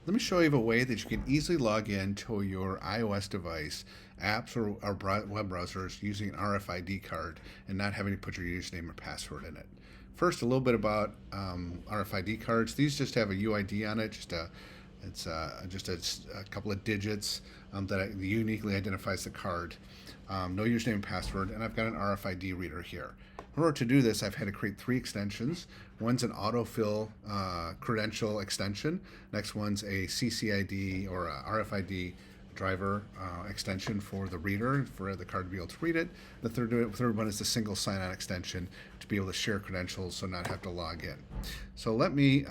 Let me show you a way that you can easily log in to your iOS device, apps or web browsers using an RFID card and not having to put your username or password in it. First, a little bit about RFID cards. These just have a UUID on it, it's just a couple of digits that uniquely identifies the card. No username and password, and I've got an RFID reader here. In order to do this, I've had to create 3 extensions. One's an Autofill Credential extension. Next one's a CCID or a RFID driver extension for the reader, for the card to be able to read it. The third one is the single sign-on extension to be able to share credentials so not have to log in. So let me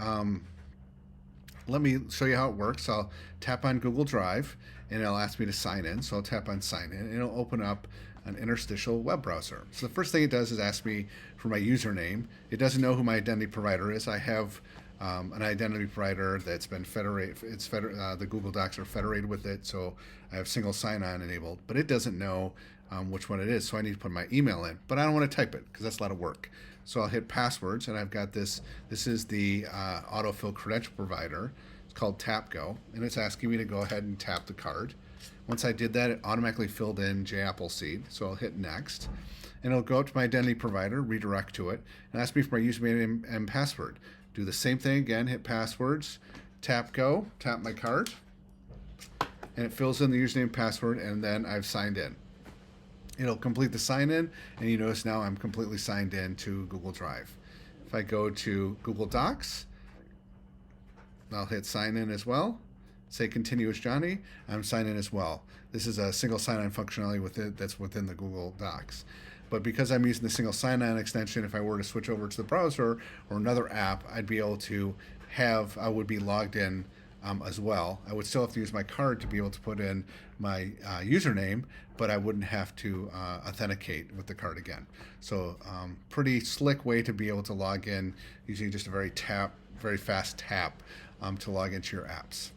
show you how it works. I'll tap on Google Drive and it'll ask me to sign in. So I'll tap on sign in and it'll open up an interstitial web browser. So the first thing it does is ask me for my username. It doesn't know who my identity provider is. I have an identity provider that's been federated. The Google Docs are federated with it, so I have single sign-on enabled, but it doesn't know which one it is, so I need to put my email in, but I don't want to type it because that's a lot of work. So I'll hit passwords, and I've got this. This is the Autofill Credential Provider. It's called TapGo, and it's asking me to go ahead and tap the card. Once I did that, it automatically filled in J Appleseed, so I'll hit next. And it'll go up to my identity provider, redirect to it, and ask me for my username and password. Do the same thing again, hit passwords, tap go, tap my card, and it fills in the username and password, and then I've signed in. It'll complete the sign in, and you notice now I'm completely signed in to Google Drive. If I go to Google Docs, I'll hit sign in as well. Say continue as Johnny, I'm signed in as well. This is a single sign-on functionality with it that's within the Google Docs. But because I'm using the single sign-on extension, if I were to switch over to the browser or another app, I'd be able to I would be logged in as well. I would still have to use my card to be able to put in my username, but I wouldn't have to authenticate with the card again. So pretty slick way to be able to log in using just a very fast tap to log into your apps.